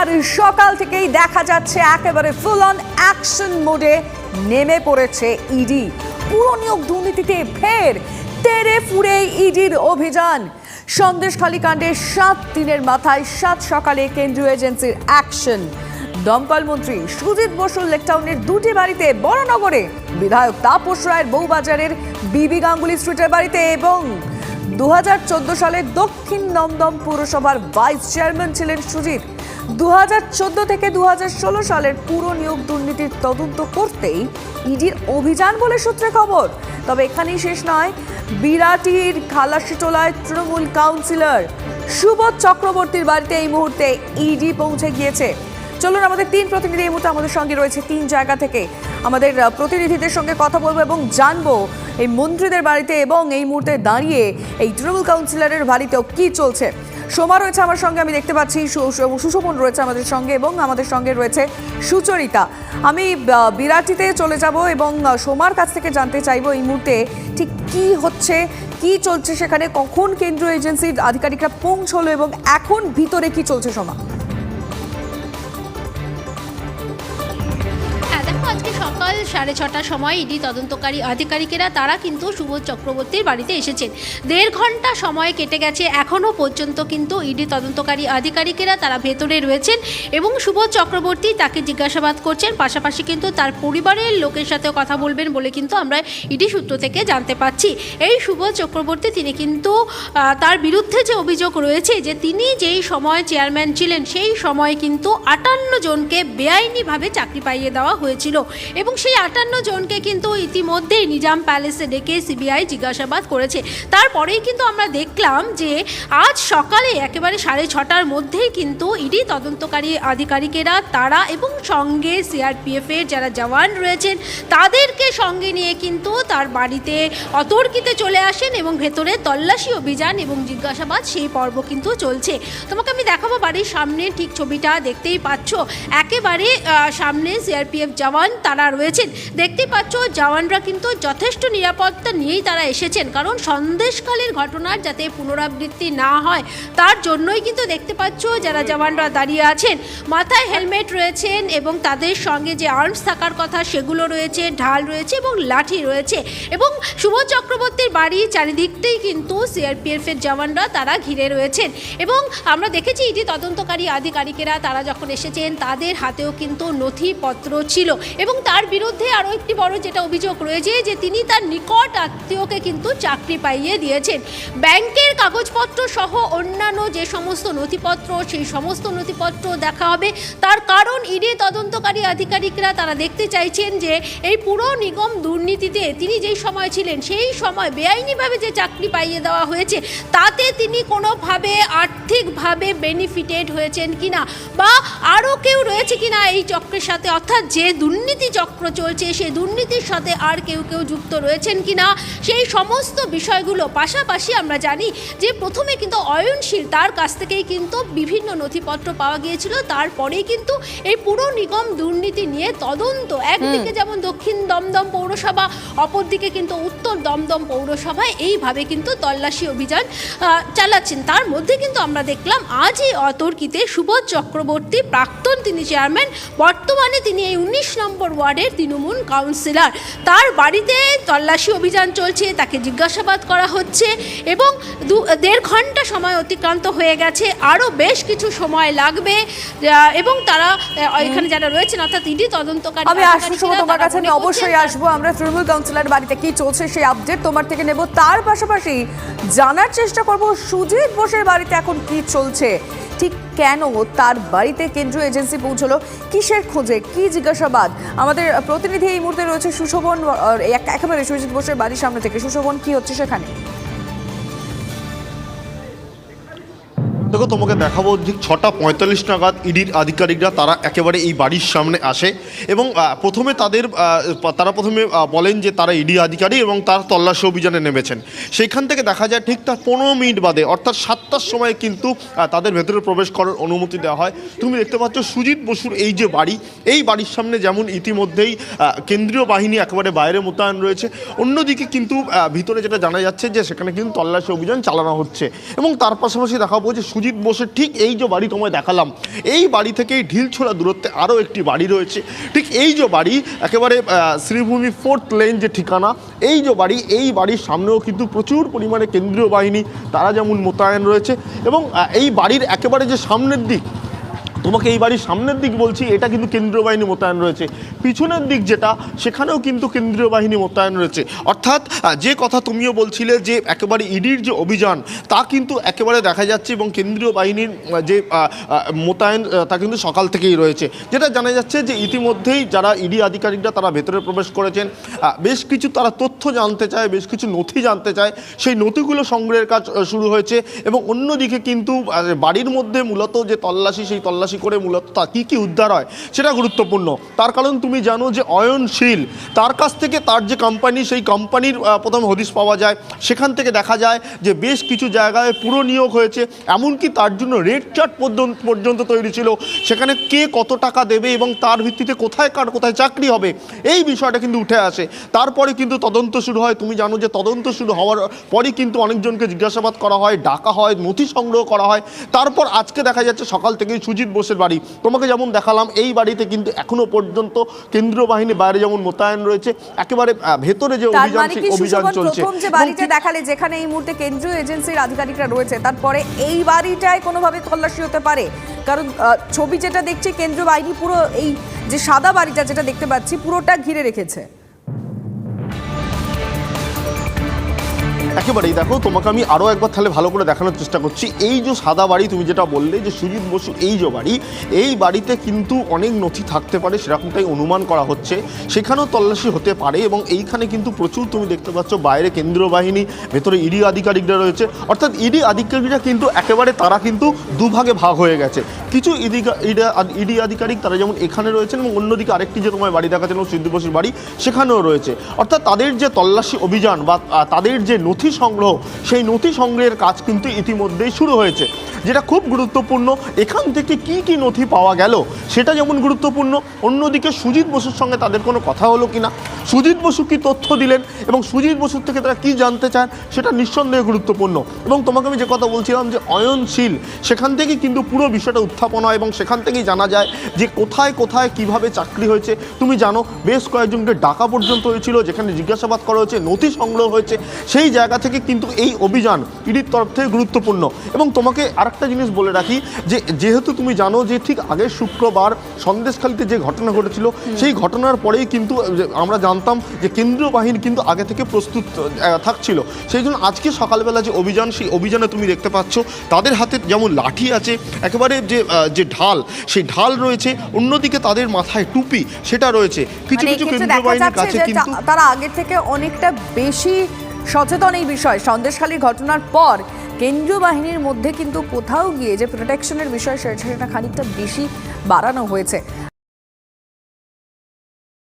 আর সকাল থেকেই দেখা যাচ্ছে একেবারে ফুল অন অ্যাকশন মোডে নেমে পড়েছে ইডি। পুরো নিয়োগ দুর্নীতিতে ফের তেড়ে ফুড়ে ইডির অভিযান। সন্দেশখালী কাণ্ডে 7 দিনের মাথায় 7 সকালে কেন্দ্রীয় এজেন্সির অ্যাকশন। দমকল মন্ত্রী সুজিত বসুর লেকটাউনের 2টি বাড়িতে, বড়নগরে বিধায়ক তাপস রায়ের বউবাজারের বিবি গাঙ্গুলি স্ট্রিটের বাড়িতে এবং 2014 সালে দক্ষিণ দমদম পৌরসভার ভাইস চেয়ারম্যান ছিলেন সুজিত। 2014 থেকে 2016 সালের পুরো নিয়োগ দুর্নীতির তদন্ত করতেই ইডির অভিযান বলে সূত্রে খবর। তবে এখানেই শেষ নয়, বিরাটির খালাসিটোলায় তৃণমূল কাউন্সিলর সুবোধ চক্রবর্তীর বাড়িতে এই মুহূর্তে ইডি পৌঁছে গিয়েছে। চলুন, আমাদের 3 প্রতিনিধি এই মুহূর্তে আমাদের সঙ্গে রয়েছে 3 জায়গা থেকে। আমাদের প্রতিনিধিদের সঙ্গে কথা বলবো এবং জানবো এই মন্ত্রীদের বাড়িতে এবং এই মুহূর্তে দাঁড়িয়ে এই তৃণমূল কাউন্সিলরের বাড়িতেও কি চলছে। সোমা রয়েছে আমার সঙ্গে, আমি দেখতে পাচ্ছি সুশোভন রয়েছে আমাদের সঙ্গে এবং আমাদের সঙ্গে রয়েছে সুচরিতা। আমি বিরাটিতে চলে যাব এবং সোমার কাছ থেকে জানতে চাইবো এই মুহূর্তে ঠিক কি হচ্ছে, কি চলছে সেখানে, কখন কেন্দ্রীয় এজেন্সির আধিকারিকরা পৌঁছলো এবং এখন ভিতরে কি চলছে। সোমা, আজকে সকাল 6:30টার সময় ইডি তদন্তকারী আধিকারিকেরা তারা কিন্তু সুবোধ চক্রবর্তীর বাড়িতে এসেছেন। 1.5 ঘন্টা সময় কেটে গেছে, এখনও পর্যন্ত কিন্তু ইডি তদন্তকারী আধিকারিকেরা তারা ভেতরে রয়েছেন এবং সুবোধ চক্রবর্তী তাকে জিজ্ঞাসাবাদ করছেন। পাশাপাশি কিন্তু তার পরিবারের লোকের সাথেও কথা বলবেন বলে কিন্তু আমরা ইডি সূত্র থেকে জানতে পাচ্ছি। এই সুবোধ চক্রবর্তী তিনি কিন্তু তার বিরুদ্ধে যে অভিযোগ রয়েছে যে তিনি যেই সময় চেয়ারম্যান ছিলেন সেই সময় কিন্তু 58 জনকে বেআইনিভাবে চাকরি পাইয়ে দেওয়া হয়েছিল এবং সেই 58 জনকে কিন্তু ইতিমধ্যেই নিজাম প্যালেসে ডেকে সিবিআই জিজ্ঞাসাবাদ করেছে। তারপরেই কিন্তু আমরা দেখলাম যে আজ সকালে একেবারে 6:30টার মধ্যেই কিন্তু ইডি তদন্তকারী আধিকারিকেরা তারা এবং সঙ্গে সিআরপিএফের যারা জওয়ান রয়েছেন তাদেরকে সঙ্গে নিয়ে কিন্তু তার বাড়িতে অতর্কিতে চলে আসেন এবং ভেতরে তল্লাশি অভিযান এবং জিজ্ঞাসাবাদ সেই পর্ব কিন্তু চলছে। তোমাকে আমি দেখাবো বাড়ির সামনে ঠিক ছবিটা দেখতেই পাচ্ছ, একেবারে সামনে সিআরপিএফ জওয়ান তারা রয়েছেন। দেখতেই পাচ্ছ জওয়ানরা কিন্তু যথেষ্ট নিরাপত্তা নিয়েই তারা এসেছেন, কারণ সন্দেশখালীর ঘটনার যাতে পুনরাবৃত্তি না হয় তার জন্যই কিন্তু দেখতে পাচ্ছ যারা জওয়ানরা দাঁড়িয়ে আছেন। মাথায় হেলমেট রয়েছেন এবং তাদের সঙ্গে যে আর্মস থাকার কথা সেগুলো রয়েছে, ঢাল রয়েছে এবং লাঠি রয়েছে এবং সুবোধ চক্রবর্তীর বাড়ি চারিদিকটাই কিন্তু সিআরপিএফের জওয়ানরা তারা ঘিরে রয়েছেন এবং আমরা দেখেছি ইডি তদন্তকারী আধিকারিকেরা তারা যখন এসেছেন তাদের হাতেও কিন্তু নথিপত্র ছিল এবং তার বিরুদ্ধে আরও একটি বড় যেটা অভিযোগ রয়েছে যে তিনি তার নিকট আত্মীয়কে কিন্তু চাকরি পাইয়ে দিয়েছেন। ব্যাংকের কাগজপত্র সহ অন্যান্য যে সমস্ত নথিপত্র সেই সমস্ত নথিপত্র দেখা হবে। তার কারণ ইডি তদন্তকারী আধিকারিকরা তারা দেখতে চাইছেন যে এই পুরো নিগম দুর্নীতিতে তিনি যেই সময় ছিলেন সেই সময় বেআইনিভাবে যে চাকরি পাইয়ে দেওয়া হয়েছে তাতে তিনি কোনোভাবে আর্থিকভাবে বেনিফিটেড হয়েছেন কিনা বা আরও কেউ রয়েছে কিনা এই চক্রের সাথে, অর্থাৎ যে দুর্নীতি চক্র চলছে সেই দুর্নীতির সাথে আর কেউ যুক্ত রয়েছেন কিনা সেই সমস্ত বিষয়গুলো। পাশাপাশি আমরা জানি যে প্রথমে কিন্তু অয়নশীল তার কাছ থেকেই কিন্তু বিভিন্ন নথিপত্র পাওয়া গিয়েছিল, তারপরেই কিন্তু এই পুরো নিগম দুর্নীতি নিয়ে তদন্ত একদিকে যেমন দক্ষিণ দমদম পৌরসভা, অপরদিকে কিন্তু উত্তর দমদম পৌরসভায় এইভাবে কিন্তু তল্লাশি অভিযান চালাচ্ছেন। তার মধ্যে কিন্তু আমরা দেখলাম আজ এই অতর্কিতে সুবোধ চক্রবর্তী, প্রাক্তন তিনি চেয়ারম্যান, বর্তমানে তিনি এই 19 নম্বর ওয়ার্ডের তৃণমূল কাউন্সিলর, তার বাড়িতে তল্লাশি অভিযান চলছে, তাকে জিজ্ঞাসাবাদ করা হচ্ছে এবং 1.5 ঘন্টা সময় অতিক্রান্ত হয়ে গেছে, আরও বেশ কিছু সময় লাগবে এবং তারা এখানে যারা রয়েছেন অর্থাৎ ইডি তদন্তকারী আমি আসবো তোমার কাছে, আমি অবশ্যই আসবো। আমরা তৃণমূল কাউন্সিলর বাড়িতে কি চলছে সেই আপডেট তোমার থেকে নেব, তার পাশাপাশি জানার চেষ্টা করব সুজিত বোসের বাড়িতে এখন কি চলছে, ঠিক কেন তার বাড়িতে কেন্দ্রীয় এজেন্সি পৌঁছলো, কিসের খোঁজে, কি জিজ্ঞাসাবাদ। আমাদের প্রতিনিধি এই মুহূর্তে রয়েছে সুশোভন, একেবারে সুজিত বোসের বাড়ির সামনে থেকে। সুশোভন, কি হচ্ছে সেখানে? দেখো, তোমাকে দেখাবো ঠিক 6:45 নাগাদ ইডির আধিকারিকরা তারা একেবারে এই বাড়ির সামনে আসে এবং তারা প্রথমে বলেন যে তারা ইডি আধিকারিক এবং তার তল্লাশি অভিযানে নেমেছেন। সেইখান থেকে দেখা যায় ঠিক তার 15 মিনিট বাদে অর্থাৎ 7টার সময় কিন্তু তাদের ভেতরে প্রবেশ করার অনুমতি দেওয়া হয়। তুমি দেখতে পাচ্ছ সুজিত বসুর এই যে বাড়ি, এই বাড়ির সামনে যেমন ইতিমধ্যেই কেন্দ্রীয় বাহিনী একেবারে বাইরে মোতায়েন রয়েছে, অন্যদিকে কিন্তু ভিতরে যেটা জানা যাচ্ছে যে সেখানে কিন্তু তল্লাশি অভিযান চালানো হচ্ছে এবং তার পাশাপাশি দেখাবো যে সুজিত বোসের ঠিক এই যে বাড়ি তোমায় দেখালাম, এই বাড়ি থেকেই ঢিলছোড়া দূরত্বে আরও একটি বাড়ি রয়েছে। ঠিক এই যে বাড়ি একেবারে শ্রীভূমি 4th লেন যে ঠিকানা, এই যে বাড়ি, এই বাড়ির সামনেও কিন্তু প্রচুর পরিমাণে কেন্দ্রীয় বাহিনী তারা যেমন মোতায়েন রয়েছে। এবং এই বাড়ির একেবারে যে সামনের দিক, তোমাকে এই বাড়ির সামনের দিক বলছি, এটা কিন্তু কেন্দ্রীয় বাহিনী মোতায়েন রয়েছে। পিছনের দিক যেটা, সেখানেও কিন্তু কেন্দ্রীয় বাহিনী মোতায়েন রয়েছে। অর্থাৎ যে কথা তুমিও বলছিলে যে একেবারে ইডির যে অভিযান তা কিন্তু একেবারে দেখা যাচ্ছে, এবং কেন্দ্রীয় বাহিনীর যে মোতায়েন তা কিন্তু সকাল থেকেই রয়েছে। যেটা জানা যাচ্ছে যে ইতিমধ্যেই যারা ইডি আধিকারিকরা তারা ভেতরে প্রবেশ করেছেন, বেশ কিছু তারা তথ্য জানতে চায়, বেশ কিছু নথি জানতে চায়, সেই নথিগুলো সংগ্রহের কাজ শুরু হয়েছে। এবং অন্যদিকে কিন্তু বাড়ির মধ্যে মূলত যে তল্লাশি, সেই তল্লাশি করে মূলত তা কী কী উদ্ধার হয় সেটা গুরুত্বপূর্ণ। তার কারণ তুমি জানো যে অয়নশীল, তার কাছ থেকে তার যে কোম্পানি, সেই কোম্পানির প্রথম হদিশ পাওয়া যায়। সেখান থেকে দেখা যায় যে বেশ কিছু জায়গায় পুরো নিয়োগ হয়েছে, এমনকি তার জন্য রেড চার্ট পর্যন্ত তৈরি ছিল। সেখানে কে কত টাকা দেবে এবং তার ভিত্তিতে কোথায় কার কোথায় চাকরি হবে, এই বিষয়টা কিন্তু উঠে আসে। তারপরে কিন্তু তদন্ত শুরু হয়। তুমি জানো যে তদন্ত শুরু হওয়ার পরই কিন্তু অনেকজনকে জিজ্ঞাসাবাদ করা হয়, ডাকা হয়, নথি সংগ্রহ করা হয়। তারপর আজকে দেখা যাচ্ছে সকাল থেকেই সুজিত বোসের বাড়ি, তোমাকে যেমন দেখালাম, এই বাড়িতে কিন্তু এখনো পর্যন্ত কেন্দ্রীয় বাহিনী বাইরে যেমন মোতায়েন রয়েছে, একেবারে ভেতরে যে অভিযান, সেই অভিযান চলছে। প্রথম যে বাড়িটা দেখালে, যেখানে এই মুহূর্তে কেন্দ্রীয় এজেন্সির আধিকারিকরা রয়েছে, তারপরে এই বাড়িটায় কোনোভাবে তল্লাশি হতে পারে? কারণ ছবি যেটা দেখছি, কেন্দ্রীয় বাহিনী পুরো এই যে সাদা বাড়িটা যেটা দেখতে পাচ্ছি পুরোটা ঘিরে রেখেছে। একেবারেই দেখো, তোমাকে আমি আরও একবার তাহলে ভালো করে দেখানোর চেষ্টা করছি। এই যে সাদা বাড়ি তুমি যেটা বললে যে সুজিত বসু, এই যে বাড়ি, এই বাড়িতে কিন্তু অনেক নথি থাকতে পারে, সেরকমটাই অনুমান করা হচ্ছে। সেখানেও তল্লাশি হতে পারে। এবং এইখানে কিন্তু প্রচুর তুমি দেখতে পাচ্ছ বাইরে কেন্দ্রীয় বাহিনী, ভেতরে ইডি আধিকারিকরা রয়েছে। অর্থাৎ ইডি আধিকারিকরা কিন্তু একেবারে তারা কিন্তু দুভাগে ভাগ হয়ে গেছে। কিছু ইডি আধিকারিক তারা যেমন এখানে রয়েছেন, এবং অন্যদিকে আরেকটি যে তোমার বাড়ি দেখাচ্ছেন সুজিত বসুর বাড়ি, সেখানেও রয়েছে। অর্থাৎ তাদের যে তল্লাশি অভিযান বা তাদের যে নথি সংগ্রহ, সেই নথি সংগ্রহের কাজ কিন্তু ইতিমধ্যেই শুরু হয়েছে। যেটা খুব গুরুত্বপূর্ণ, এখান থেকে কি কি নথি পাওয়া গেল সেটা যেমন গুরুত্বপূর্ণ, অন্যদিকে সুজিত বসুর সঙ্গে তাদের কোনো কথা হলো কিনা, সুজিত বসু কি তথ্য দিলেন এবং সুজিত বসুর থেকে তারা কি জানতে চান, সেটা নিঃসন্দেহে গুরুত্বপূর্ণ। এবং তোমাকে আমি যে কথা বলছিলাম যে অয়নশীল, সেখান থেকে কিন্তু পুরো বিষয়টা উত্থাপন হয় এবং সেখান থেকেই জানা যায় যে কোথায় কোথায় কিভাবে চাকরি হয়েছে। তুমি জানো বেশ কয়েকজনকে ডাকা পর্যন্ত হয়েছিল, যেখানে জিজ্ঞাসাবাদ করা হয়েছে, নথি সংগ্রহ হয়েছে। সেই জায়গা থেকে কিন্তু এই অভিযান ইডির তরফ থেকে গুরুত্বপূর্ণ। এবং তোমাকে আরেকটা জিনিস বলে রাখি যে যেহেতু তুমি জানো যে ঠিক আগের শুক্রবার সন্দেশখালীতে যে ঘটনা ঘটেছিল, সেই ঘটনার পরেই কিন্তু আমরা জানতাম যে কেন্দ্রীয় বাহিনী কিন্তু আগে থেকে প্রস্তুত থাকছিল। সেই জন্য আজকে সকালবেলা যে অভিযান, সেই অভিযানে তুমি দেখতে পাচ্ছ তাদের হাতে যেমন লাঠি আছে, একেবারে যে ঢাল, সেই ঢাল রয়েছে, অন্যদিকে তাদের মাথায় টুপি সেটা রয়েছে। কিছু কিছু কেন্দ্রীয় বাহিনীর কাছে কিন্তু তারা আগের থেকে অনেকটা বেশি সচেতন এই বিষয়। সন্দেশখালীর ঘটনার পর কেন্দ্রীয় বাহিনীর মধ্যে কিন্তু কোথাও গিয়ে যে প্রোটেকশনের বিষয় সেটা খানিকটা বেশি বাড়ানো হয়েছে।